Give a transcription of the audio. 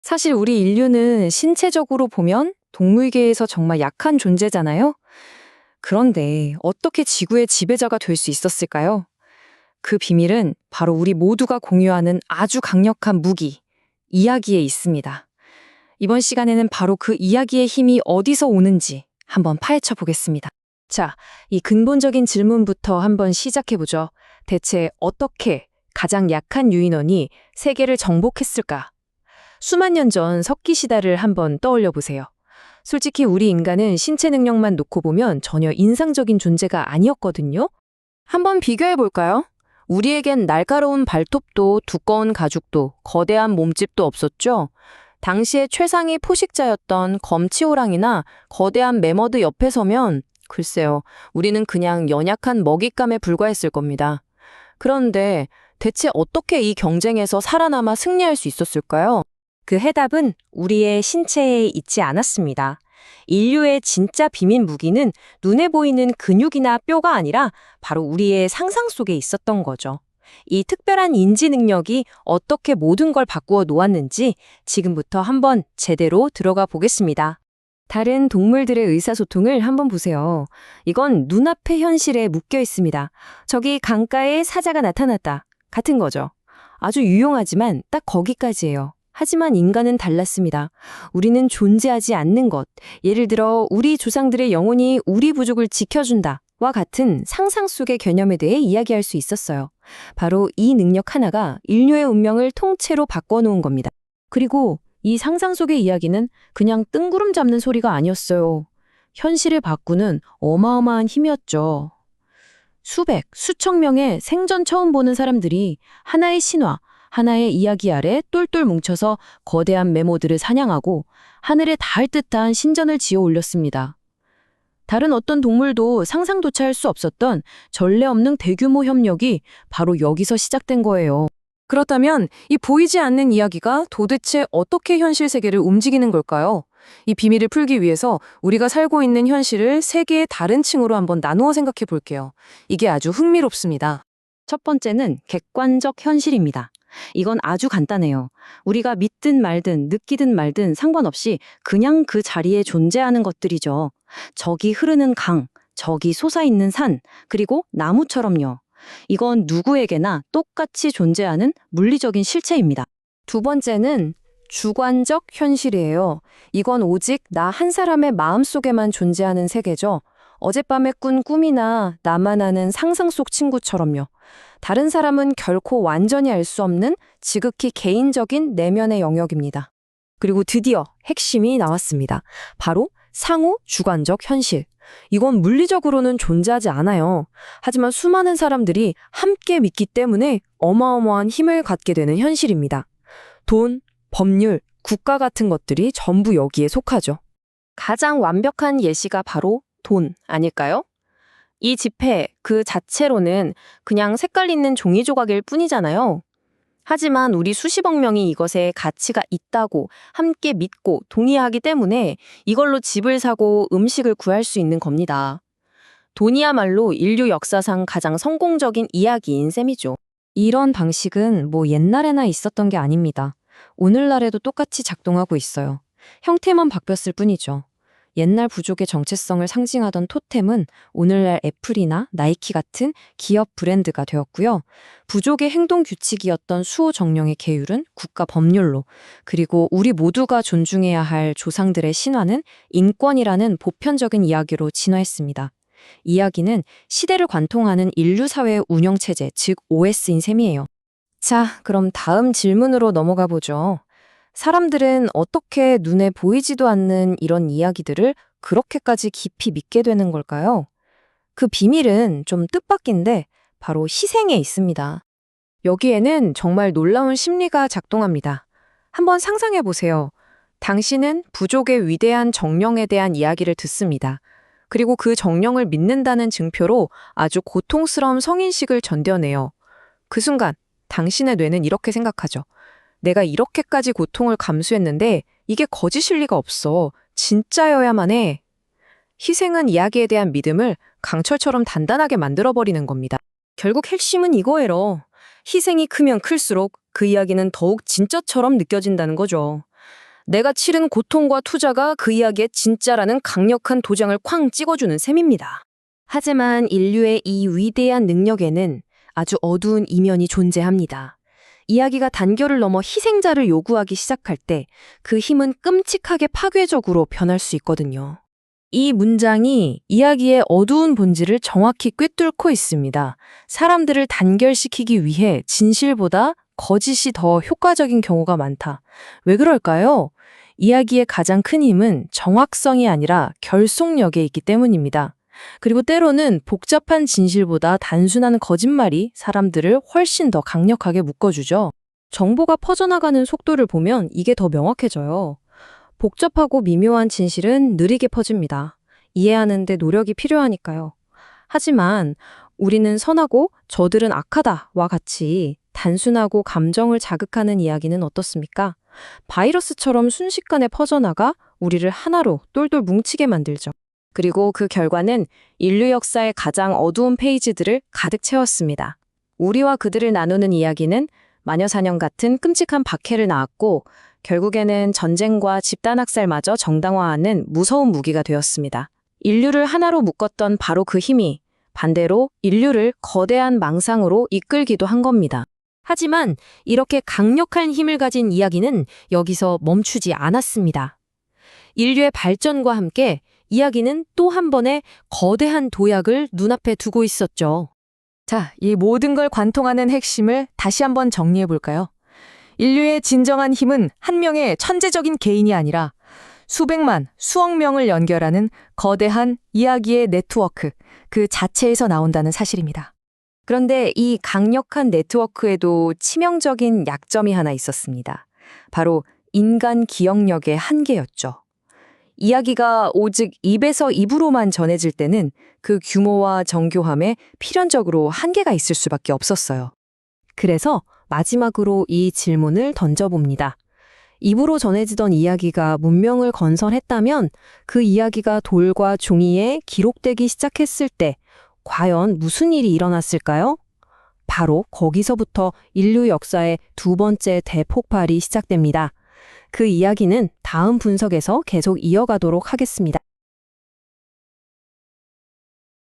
사실 우리 인류는 신체적으로 보면 동물계에서 정말 약한 존재잖아요? 그런데 어떻게 지구의 지배자가 될 수 있었을까요? 그 비밀은 바로 우리 모두가 공유하는 아주 강력한 무기, 이야기에 있습니다. 이번 시간에는 바로 그 이야기의 힘이 어디서 오는지 한번 파헤쳐 보겠습니다. 자, 이 근본적인 질문부터 한번 시작해보죠. 대체 어떻게 가장 약한 유인원이 세계를 정복했을까? 수만 년 전 석기 시대를 한번 떠올려 보세요. 솔직히 우리 인간은 신체 능력만 놓고 보면 전혀 인상적인 존재가 아니었거든요. 한번 비교해 볼까요? 우리에겐 날카로운 발톱도 두꺼운 가죽도 거대한 몸집도 없었죠. 당시의 최상위 포식자였던 검치호랑이나 거대한 매머드 옆에 서면 글쎄요, 우리는 그냥 연약한 먹잇감에 불과했을 겁니다. 그런데 대체 어떻게 이 경쟁에서 살아남아 승리할 수 있었을까요? 그 해답은 우리의 신체에 있지 않았습니다. 인류의 진짜 비밀 무기는 눈에 보이는 근육이나 뼈가 아니라 바로 우리의 상상 속에 있었던 거죠. 이 특별한 인지 능력이 어떻게 모든 걸 바꾸어 놓았는지 지금부터 한번 제대로 들어가 보겠습니다. 다른 동물들의 의사소통을 한번 보세요. 이건 눈앞의 현실에 묶여 있습니다. 저기 강가에 사자가 나타났다. 같은 거죠. 아주 유용하지만 딱 거기까지예요. 하지만 인간은 달랐습니다. 우리는 존재하지 않는 것, 예를 들어 우리 조상들의 영혼이 우리 부족을 지켜준다 와 같은 상상 속의 개념에 대해 이야기할 수 있었어요. 바로 이 능력 하나가 인류의 운명을 통째로 바꿔놓은 겁니다. 그리고 이 상상 속의 이야기는 그냥 뜬구름 잡는 소리가 아니었어요. 현실을 바꾸는 어마어마한 힘이었죠. 수백, 수천 명의 생전 처음 보는 사람들이 하나의 신화, 하나의 이야기 아래 똘똘 뭉쳐서 거대한 메모들을 사냥하고 하늘에 닿을 듯한 신전을 지어 올렸습니다. 다른 어떤 동물도 상상조차 할 수 없었던 전례 없는 대규모 협력이 바로 여기서 시작된 거예요. 그렇다면 이 보이지 않는 이야기가 도대체 어떻게 현실 세계를 움직이는 걸까요? 이 비밀을 풀기 위해서 우리가 살고 있는 현실을 세 개의 다른 층으로 한번 나누어 생각해 볼게요. 이게 아주 흥미롭습니다. 첫 번째는 객관적 현실입니다. 이건 아주 간단해요. 우리가 믿든 말든 느끼든 말든 상관없이 그냥 그 자리에 존재하는 것들이죠. 저기 흐르는 강, 저기 솟아있는 산, 그리고 나무처럼요. 이건 누구에게나 똑같이 존재하는 물리적인 실체입니다. 두 번째는 주관적 현실이에요. 이건 오직 나 한 사람의 마음속에만 존재하는 세계죠. 어젯밤에 꾼 꿈이나 나만 아는 상상 속 친구처럼요. 다른 사람은 결코 완전히 알 수 없는 지극히 개인적인 내면의 영역입니다. 그리고 드디어 핵심이 나왔습니다. 바로 상호 주관적 현실. 이건 물리적으로는 존재하지 않아요. 하지만 수많은 사람들이 함께 믿기 때문에 어마어마한 힘을 갖게 되는 현실입니다. 돈, 법률, 국가 같은 것들이 전부 여기에 속하죠. 가장 완벽한 예시가 바로 돈 아닐까요? 이 지폐 그 자체로는 그냥 색깔 있는 종이 조각일 뿐이잖아요. 하지만 우리 수십억 명이 이것에 가치가 있다고 함께 믿고 동의하기 때문에 이걸로 집을 사고 음식을 구할 수 있는 겁니다. 돈이야말로 인류 역사상 가장 성공적인 이야기인 셈이죠. 이런 방식은 뭐 옛날에나 있었던 게 아닙니다. 오늘날에도 똑같이 작동하고 있어요. 형태만 바뀌었을 뿐이죠. 옛날 부족의 정체성을 상징하던 토템은 오늘날 애플이나 나이키 같은 기업 브랜드가 되었고요. 부족의 행동 규칙이었던 수호 정령의 계율은 국가 법률로, 그리고 우리 모두가 존중해야 할 조상들의 신화는 인권이라는 보편적인 이야기로 진화했습니다. 이야기는 시대를 관통하는 인류 사회의 운영체제, 즉 OS인 셈이에요. 자, 그럼 다음 질문으로 넘어가 보죠. 사람들은 어떻게 눈에 보이지도 않는 이런 이야기들을 그렇게까지 깊이 믿게 되는 걸까요? 그 비밀은 좀 뜻밖인데 바로 희생에 있습니다. 여기에는 정말 놀라운 심리가 작동합니다. 한번 상상해 보세요. 당신은 부족의 위대한 정령에 대한 이야기를 듣습니다. 그리고 그 정령을 믿는다는 증표로 아주 고통스러운 성인식을 견뎌내요. 그 순간 당신의 뇌는 이렇게 생각하죠. 내가 이렇게까지 고통을 감수했는데 이게 거짓일 리가 없어. 진짜여야만 해. 희생은 이야기에 대한 믿음을 강철처럼 단단하게 만들어버리는 겁니다. 결국 핵심은 이거예요. 희생이 크면 클수록 그 이야기는 더욱 진짜처럼 느껴진다는 거죠. 내가 치른 고통과 투자가 그 이야기의 진짜라는 강력한 도장을 쾅 찍어주는 셈입니다. 하지만 인류의 이 위대한 능력에는 아주 어두운 이면이 존재합니다. 이야기가 단결을 넘어 희생자를 요구하기 시작할 때 그 힘은 끔찍하게 파괴적으로 변할 수 있거든요. 이 문장이 이야기의 어두운 본질을 정확히 꿰뚫고 있습니다. 사람들을 단결시키기 위해 진실보다 거짓이 더 효과적인 경우가 많다. 왜 그럴까요? 이야기의 가장 큰 힘은 정확성이 아니라 결속력에 있기 때문입니다. 그리고 때로는 복잡한 진실보다 단순한 거짓말이 사람들을 훨씬 더 강력하게 묶어주죠. 정보가 퍼져나가는 속도를 보면 이게 더 명확해져요. 복잡하고 미묘한 진실은 느리게 퍼집니다. 이해하는데 노력이 필요하니까요. 하지만 우리는 선하고 저들은 악하다와 같이 단순하고 감정을 자극하는 이야기는 어떻습니까? 바이러스처럼 순식간에 퍼져나가 우리를 하나로 똘똘 뭉치게 만들죠. 그리고 그 결과는 인류 역사의 가장 어두운 페이지들을 가득 채웠습니다. 우리와 그들을 나누는 이야기는 마녀사냥 같은 끔찍한 박해를 낳았고 결국에는 전쟁과 집단학살마저 정당화하는 무서운 무기가 되었습니다. 인류를 하나로 묶었던 바로 그 힘이 반대로 인류를 거대한 망상으로 이끌기도 한 겁니다. 하지만 이렇게 강력한 힘을 가진 이야기는 여기서 멈추지 않았습니다. 인류의 발전과 함께 이야기는 또 한 번의 거대한 도약을 눈앞에 두고 있었죠. 자, 이 모든 걸 관통하는 핵심을 다시 한번 정리해 볼까요? 인류의 진정한 힘은 한 명의 천재적인 개인이 아니라 수백만, 수억 명을 연결하는 거대한 이야기의 네트워크, 그 자체에서 나온다는 사실입니다. 그런데 이 강력한 네트워크에도 치명적인 약점이 하나 있었습니다. 바로 인간 기억력의 한계였죠. 이야기가 오직 입에서 입으로만 전해질 때는 그 규모와 정교함에 필연적으로 한계가 있을 수밖에 없었어요. 그래서 마지막으로 이 질문을 던져봅니다. 입으로 전해지던 이야기가 문명을 건설했다면 그 이야기가 돌과 종이에 기록되기 시작했을 때 과연 무슨 일이 일어났을까요? 바로 거기서부터 인류 역사의 두 번째 대폭발이 시작됩니다. 그 이야기는 다음 분석에서 계속 이어가도록 하겠습니다.